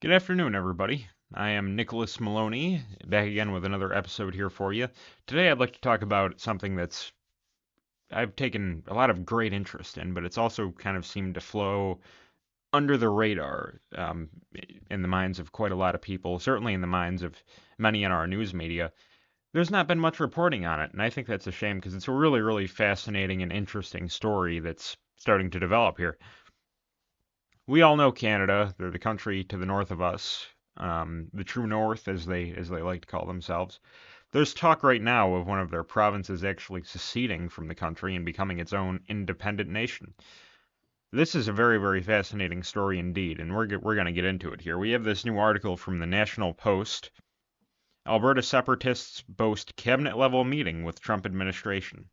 Good afternoon, everybody. I am Nicholas Milonni, back again with another episode here for you. Today, I'd like to talk about something that's I've taken a lot of great interest in, but it's also kind of seemed to flow under the radar in the minds of quite a lot of people, certainly in the minds of many in our news media. There's not been much reporting on it, and I think that's a shame because it's a really, really fascinating and interesting story that's starting to develop here. We all know Canada. They're the country to the north of us, the true north, as they like to call themselves. There's talk right now of one of their provinces actually seceding from the country and becoming its own independent nation. This is a very, very fascinating story indeed, and we're going to get into it here. We have this new article from the National Post. Alberta separatists boast cabinet-level meeting with Trump administration.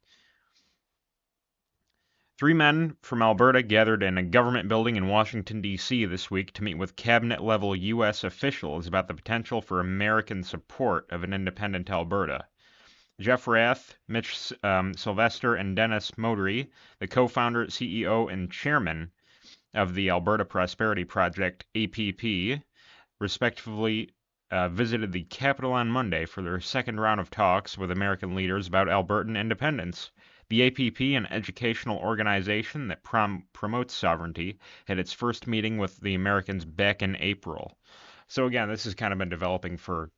Three men from Alberta gathered in a government building in Washington, D.C. this week to meet with cabinet-level U.S. officials about the potential for American support of an independent Alberta. Jeff Rath, Mitch Sylvester, and Dennis Modry, the co-founder, CEO, and chairman of the Alberta Prosperity Project, APP, respectively, visited the capital on Monday for their second round of talks with American leaders about Albertan independence. The APP, an educational organization that promotes sovereignty, had its first meeting with the Americans back in April. So again, this has kind of been developing for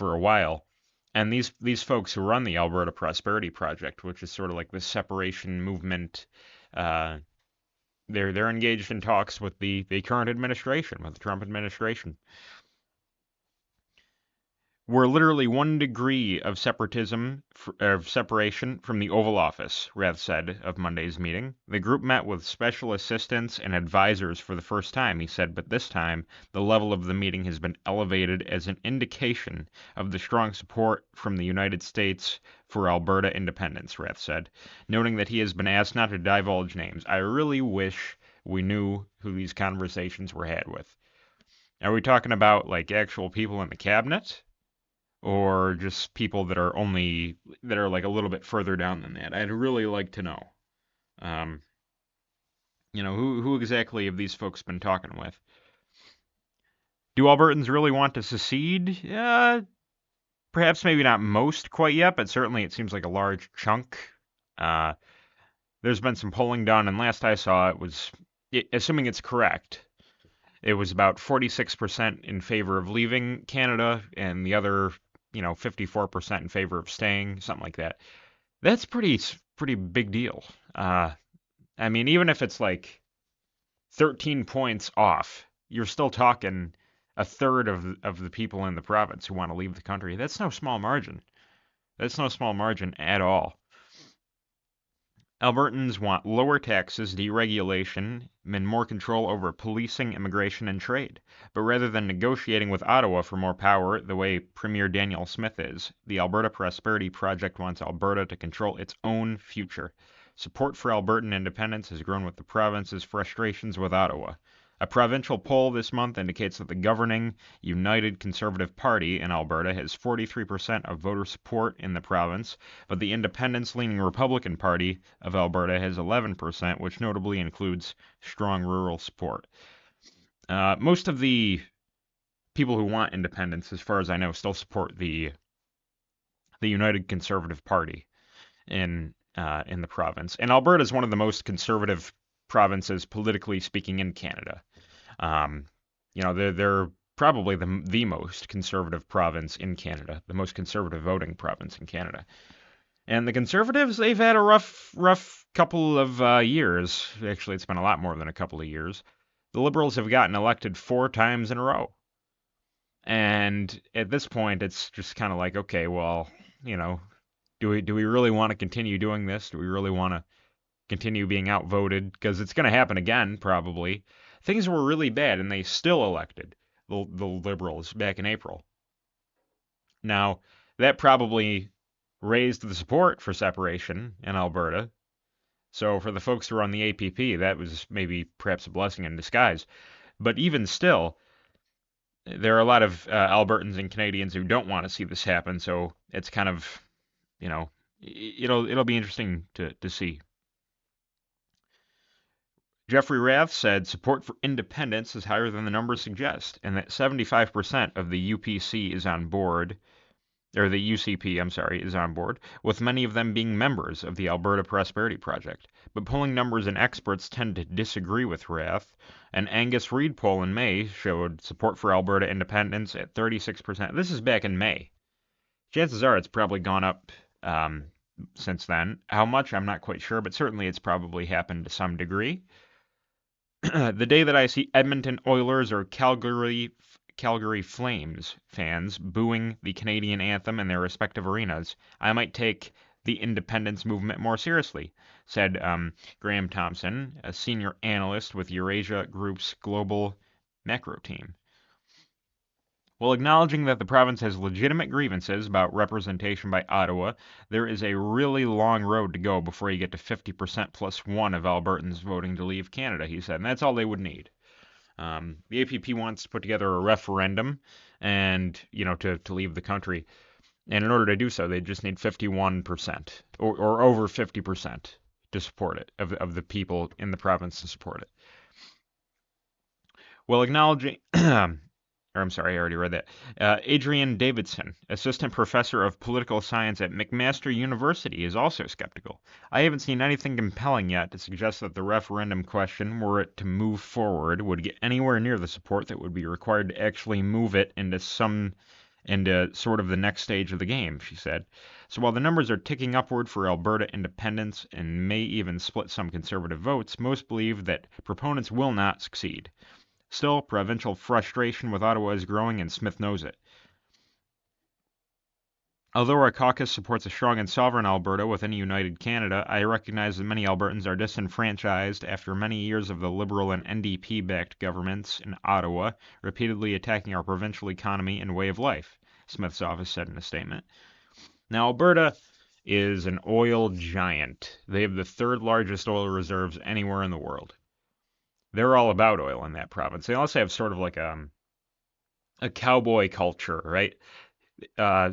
a while. And these folks who run the Alberta Prosperity Project, which is sort of like the separation movement, uh, they're engaged in talks with the current administration, with the Trump administration. We're literally 1 degree of separation from the Oval Office, Rath said of Monday's meeting. The group met with special assistants and advisors for the first time, he said, but this time the level of the meeting has been elevated as an indication of the strong support from the United States for Alberta independence, Rath said, noting that he has been asked not to divulge names. I really wish we knew who these conversations were had with. Are we talking about like actual people in the cabinet? Or just people that are like a little bit further down than that. I'd really like to know. Um, who exactly have these folks been talking with? Do Albertans really want to secede? Perhaps maybe not most quite yet, but certainly it seems like a large chunk. Uh, there's been some polling done, and last I saw it was, assuming it's correct, it was about 46% in favor of leaving Canada, and the other, 54% in favor of staying, something like that. That's pretty big deal. Uh, I mean, even if it's like 13 points off, you're still talking a third of the people in the province who want to leave the country. That's no small margin. That's no small margin at all. Albertans want lower taxes, deregulation, and more control over policing, immigration, and trade. But rather than negotiating with Ottawa for more power, the way Premier Danielle Smith is, the Alberta Prosperity Project wants Alberta to control its own future. Support for Albertan independence has grown with the province's frustrations with Ottawa. A provincial poll this month indicates that the governing United Conservative Party in Alberta has 43% of voter support in the province, but the independence-leaning Republican Party of Alberta has 11%, which notably includes strong rural support. Most of the people who want independence, as far as I know, still support the United Conservative Party in the province. And Alberta is one of the most conservative provinces, politically speaking, in Canada. Um, they're probably the most conservative province in Canada, the most conservative voting province in Canada. And the Conservatives, they've had a rough couple of years. Actually, it's been a lot more than a couple of years. The Liberals have gotten elected 4 times in a row. And at this point, it's just kind of like, okay, well, you know, do we really want to continue doing this? Do we really want to continue being outvoted? Because it's going to happen again, probably. Things were really bad, and they still elected the Liberals back in April. Now, that probably raised the support for separation in Alberta. So for the folks who are on the APP, that was maybe perhaps a blessing in disguise. But even still, there are a lot of Albertans and Canadians who don't want to see this happen. So it's kind of, you know, it'll be interesting to see. Jeffrey Rath said support for independence is higher than the numbers suggest, and that 75% of the UPC is on board, or the UCP, I'm sorry, is on board, with many of them being members of the Alberta Prosperity Project. But polling numbers and experts tend to disagree with Rath. An Angus Reid poll in May showed support for Alberta independence at 36%. This is back in May. Chances are it's probably gone up since then. How much, I'm not quite sure, but certainly it's probably happened to some degree. The day that I see Edmonton Oilers or Calgary Flames fans booing the Canadian anthem in their respective arenas, I might take the independence movement more seriously, said Graham Thompson, a senior analyst with Eurasia Group's global macro team. While acknowledging that the province has legitimate grievances about representation by Ottawa, there is a really long road to go before you get to 50% plus one of Albertans voting to leave Canada, he said, and that's all they would need. The APP wants to put together a referendum and, to leave the country. And in order to do so, they just need 51% or over 50% to support it, of the people in the province to support it. While acknowledging, or I'm sorry, I already read that. Adrian Davidson, assistant professor of political science at McMaster University, is also skeptical. I haven't seen anything compelling yet to suggest that the referendum question, were it to move forward, would get anywhere near the support that would be required to actually move it into sort of the next stage of the game, she said. So while the numbers are ticking upward for Alberta independence and may even split some conservative votes, most believe that proponents will not succeed. Still, provincial frustration with Ottawa is growing, and Smith knows it. Although our caucus supports a strong and sovereign Alberta within a united Canada, I recognize that many Albertans are disenfranchised after many years of the Liberal and NDP-backed governments in Ottawa repeatedly attacking our provincial economy and way of life, Smith's office said in a statement. Now, Alberta is an oil giant. They have the third largest oil reserves anywhere in the world. They're all about oil in that province. They also have sort of like a cowboy culture, right?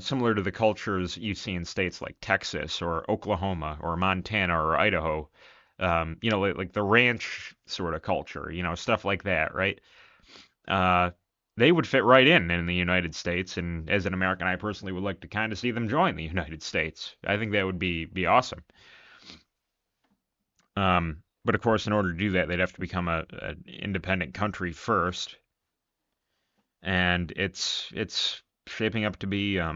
Similar to the cultures you see in states like Texas or Oklahoma or Montana or Idaho. Like the ranch sort of culture, stuff like that, right? They would fit right in the United States, and as an American, I personally would like to kind of see them join the United States. I think that would be awesome. But of course, in order to do that, they'd have to become an independent country first, and it's shaping up to be a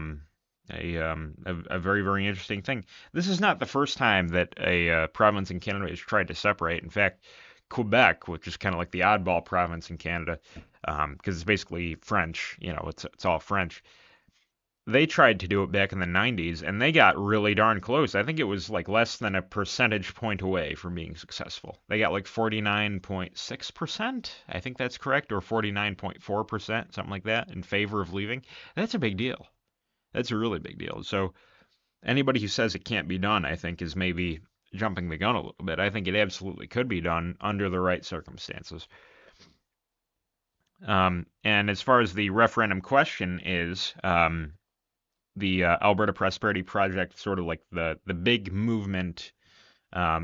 very, very interesting thing. This is not the first time that a province in Canada has tried to separate. In fact, Quebec, which is kind of like the oddball province in Canada, because it's basically French, it's all French. They tried to do it back in the 90s, and they got really darn close. I think it was like less than a percentage point away from being successful. They got like 49.6%, I think that's correct, or 49.4%, something like that, in favor of leaving. That's a big deal. That's a really big deal. So anybody who says it can't be done, I think, is maybe jumping the gun a little bit. I think it absolutely could be done under the right circumstances. And as far as the referendum question is, the Alberta Prosperity Project, sort of like the big movement,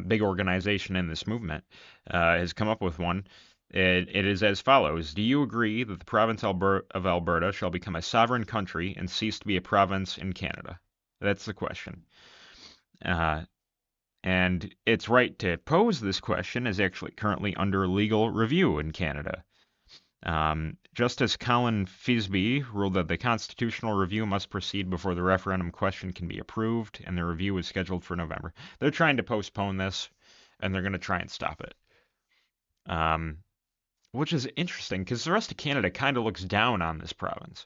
big organization in this movement, has come up with one. It is as follows. Do you agree that the province of Alberta shall become a sovereign country and cease to be a province in Canada? That's the question. And its right to pose this question is actually currently under legal review in Canada. Justice Colin Fisby ruled that the constitutional review must proceed before the referendum question can be approved, and the review is scheduled for November. They're trying to postpone this, and they're going to try and stop it. Which is interesting, because the rest of Canada kind of looks down on this province.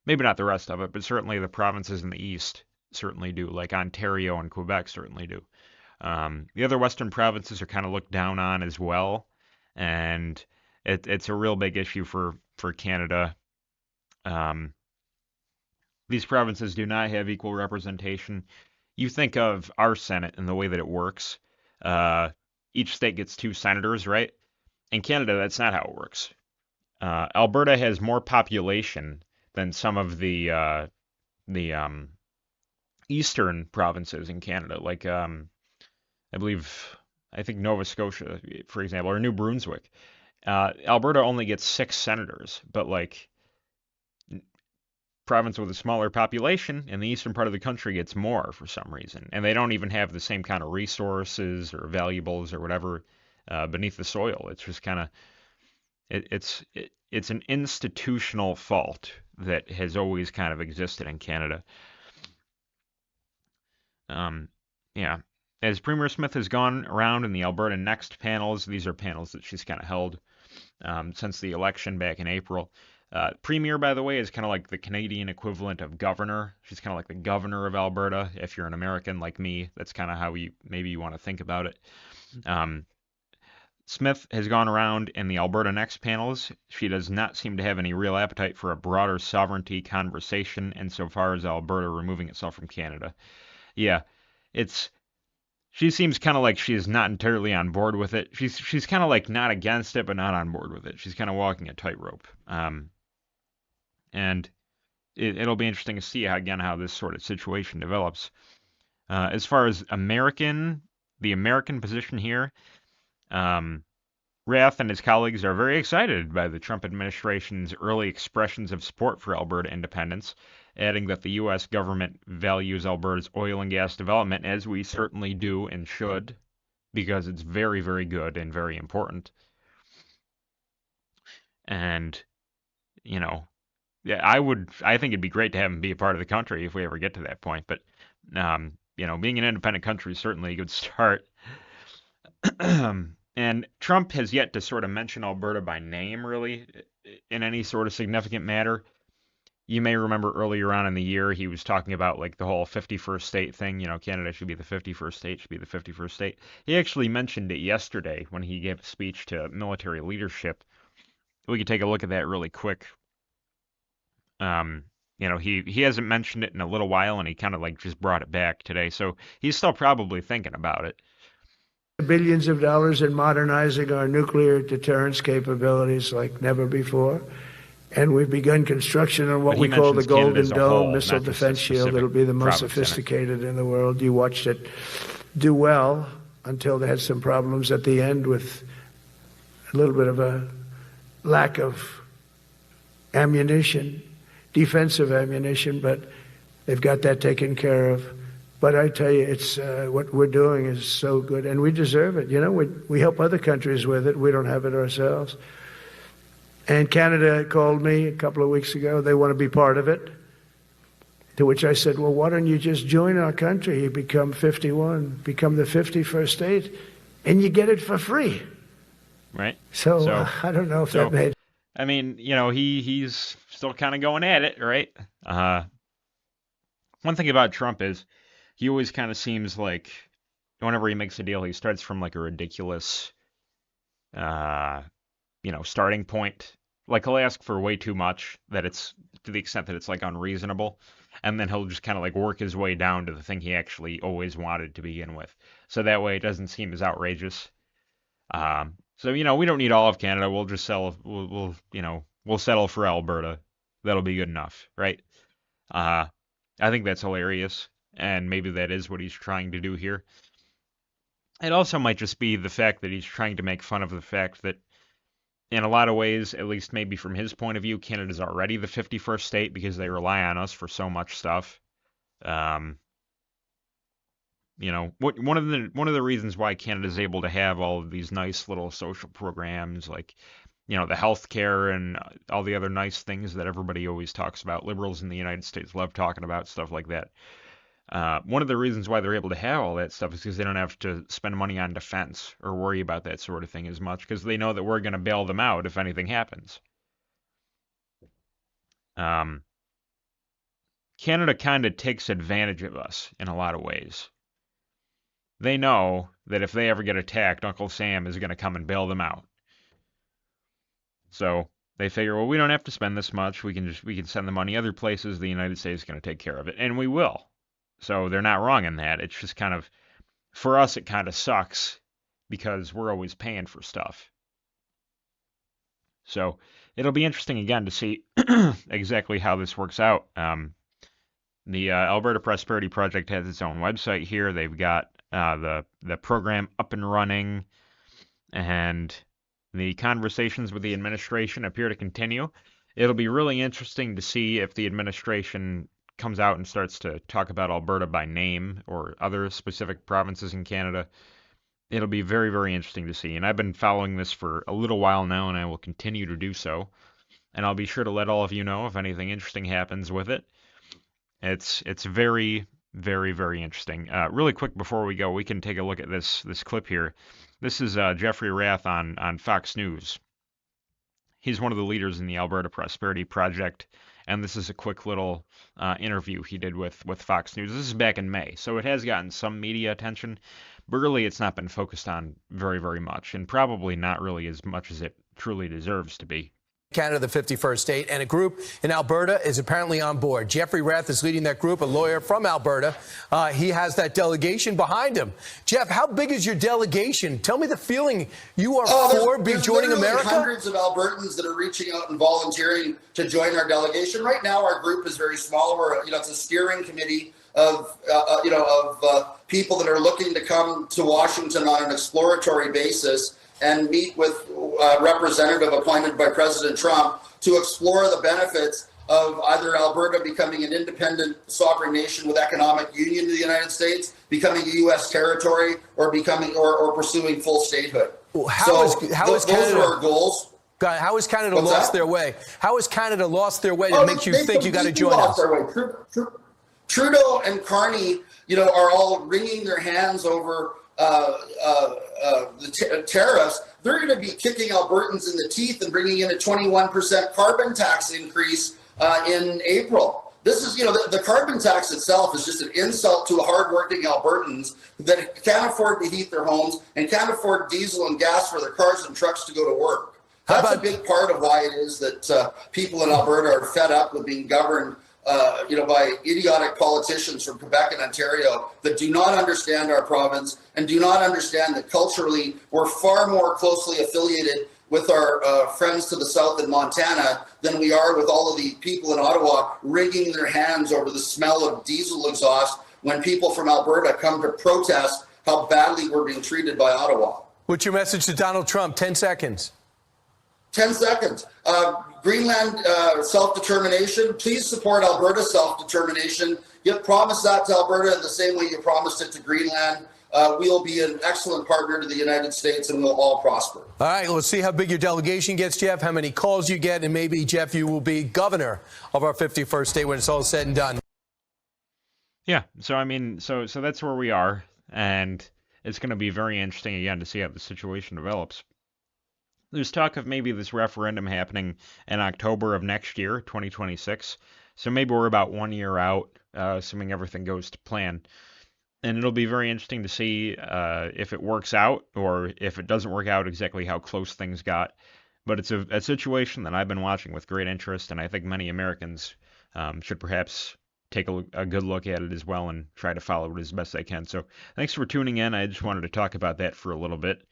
Maybe not the rest of it, but certainly the provinces in the east certainly do, like Ontario and Quebec certainly do. The other western provinces are kind of looked down on as well, and it's a real big issue for Canada. These provinces do not have equal representation. You think of our Senate and the way that it works. Each state gets 2 senators, right? In Canada, that's not how it works. Alberta has more population than some of the eastern provinces in Canada. Like, I believe I think Nova Scotia, for example, or New Brunswick, Alberta only gets 6 senators, but like province with a smaller population in the eastern part of the country gets more for some reason, and they don't even have the same kind of resources or valuables or whatever beneath the soil. It's just kind of it's an institutional fault that has always kind of existed in Canada. Yeah. As Premier Smith has gone around in the Alberta Next panels, these are panels that she's kind of held since the election back in April. Premier, by the way, is kind of like the Canadian equivalent of governor. She's kind of like the governor of Alberta. If you're an American like me, that's kind of how maybe you want to think about it. Smith has gone around in the Alberta Next panels. She does not seem to have any real appetite for a broader sovereignty conversation insofar as Alberta removing itself from Canada. Yeah, she seems kind of like she is not entirely on board with it. She's kind of like not against it, but not on board with it. She's kind of walking a tightrope. And it'll be interesting to see how this sort of situation develops. As far as the American position here, Rath and his colleagues are very excited by the Trump administration's early expressions of support for Alberta independence, adding that the U.S. government values Alberta's oil and gas development, as we certainly do and should, because it's very, very good and very important. And, yeah, I think it'd be great to have him be a part of the country if we ever get to that point. But, being an independent country is certainly a good start. And Trump has yet to sort of mention Alberta by name, really, in any sort of significant matter. You may remember earlier on in the year, he was talking about like the whole 51st state thing. Canada should be the 51st state, should be the 51st state. He actually mentioned it yesterday when he gave a speech to military leadership. We could take a look at that really quick. He hasn't mentioned it in a little while, and he kind of like just brought it back today. So he's still probably thinking about it. Billions of dollars in modernizing our nuclear deterrence capabilities like never before. And we've begun construction on what we call the Golden Dome missile defense shield. It'll be the most sophisticated in the world. You watched it do well until they had some problems at the end with a little bit of a lack of ammunition, defensive ammunition, but they've got that taken care of. But I tell you, it's what we're doing is so good, and we deserve it. We help other countries with it. We don't have it ourselves. And Canada called me a couple of weeks ago. They want to be part of it. To which I said, well, why don't you just join our country? You become 51, become the 51st state, and you get it for free. Right. So I don't know if that made... I mean, he's still kind of going at it, right? One thing about Trump is he always kind of seems like whenever he makes a deal, he starts from like a ridiculous, starting point. Like he'll ask for way too much that it's to the extent that it's like unreasonable. And then he'll just kind of like work his way down to the thing he actually always wanted to begin with. So that way it doesn't seem as outrageous. So, we don't need all of Canada. We'll just we'll settle for Alberta. That'll be good enough, right? I think that's hilarious. And maybe that is what he's trying to do here. It also might just be the fact that he's trying to make fun of the fact that in a lot of ways, at least maybe from his point of view, Canada's already the 51st state because they rely on us for so much stuff. One of the reasons why Canada's able to have all of these nice little social programs like, the health care and all the other nice things that everybody always talks about. Liberals in the United States love talking about stuff like that. One of the reasons why they're able to have all that stuff is because they don't have to spend money on defense or worry about that sort of thing as much because they know that we're going to bail them out if anything happens. Canada kind of takes advantage of us in a lot of ways. They know that if they ever get attacked, Uncle Sam is going to come and bail them out. So they figure, well, we don't have to spend this much. We can send the money other places. The United States is going to take care of it, and we will. So they're not wrong in that. It's just kind of, for us, it kind of sucks because we're always paying for stuff. So it'll be interesting again to see exactly how this works out. The Alberta Prosperity Project has its own website here. They've got the program up and running, and the conversations with the administration appear to continue. It'll be really interesting to see if the administration comes out and starts to talk about Alberta by name or other specific provinces in Canada. It'll be very, very interesting to see. And I've been following this for a little while now, and I will continue to do so. And I'll be sure to let all of you know if anything interesting happens with it. It's very, very, very interesting. Really quick before we go, we can take a look at this clip here. This is Jeffrey Rath on Fox News. He's one of the leaders in the Alberta Prosperity Project, and this is a quick little interview he did with Fox News. This is back in May, so it has gotten some media attention, but really it's not been focused on very, very much, and probably not really as much as it truly deserves to be. Canada, the 51st state, and a group in Alberta is apparently on board. Jeffrey Rath is leading that group, a lawyer from Alberta. He has that delegation behind him. Jeff, how big is your delegation? Tell me the feeling you are for joining America. Hundreds of Albertans that are reaching out and volunteering to join our delegation. Right now, our group is very small. It's a steering committee of people that are looking to come to Washington on an exploratory basis and meet with a representative appointed by President Trump to explore the benefits of either Alberta becoming an independent sovereign nation with economic union to the United States, becoming a U.S. territory, or pursuing full statehood. Those are our goals. How has Canada lost their way? How has Canada lost their way that makes you think you got to join us? Trudeau and Carney, are all wringing their hands over the tariffs. They're going to be kicking Albertans in the teeth and bringing in a 21% carbon tax increase in April. This is, the carbon tax itself is just an insult to hardworking Albertans that can't afford to heat their homes and can't afford diesel and gas for their cars and trucks to go to work. That's a big part of why it is that people in Alberta are fed up with being governed by idiotic politicians from Quebec and Ontario that do not understand our province and do not understand that culturally we're far more closely affiliated with our friends to the south in Montana than we are with all of the people in Ottawa wringing their hands over the smell of diesel exhaust when people from Alberta come to protest how badly we're being treated by Ottawa. What's your message to Donald Trump? 10 seconds. 10 seconds. Greenland self-determination. Please support Alberta self-determination. You promised that to Alberta in the same way you promised it to Greenland. We'll be an excellent partner to the United States and we'll all prosper. All right, let's see how big your delegation gets, Jeff, how many calls you get, and maybe, Jeff, you will be governor of our 51st state when it's all said and done. Yeah, so that's where we are, and it's going to be very interesting, again, to see how the situation develops. There's talk of maybe this referendum happening in October of next year, 2026. So maybe we're about 1 year out, assuming everything goes to plan. And it'll be very interesting to see if it works out or if it doesn't work out, exactly how close things got. But it's a situation that I've been watching with great interest, and I think many Americans should perhaps take a good look at it as well and try to follow it as best they can. So thanks for tuning in. I just wanted to talk about that for a little bit.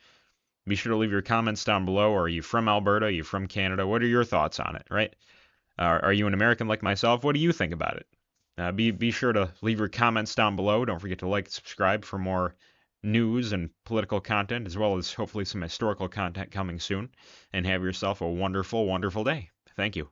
Be sure to leave your comments down below. Are you from Alberta? Are you from Canada? What are your thoughts on it, right? Are you an American like myself? What do you think about it? Be sure to leave your comments down below. Don't forget to like and subscribe for more news and political content, as well as hopefully some historical content coming soon. And have yourself a wonderful, wonderful day. Thank you.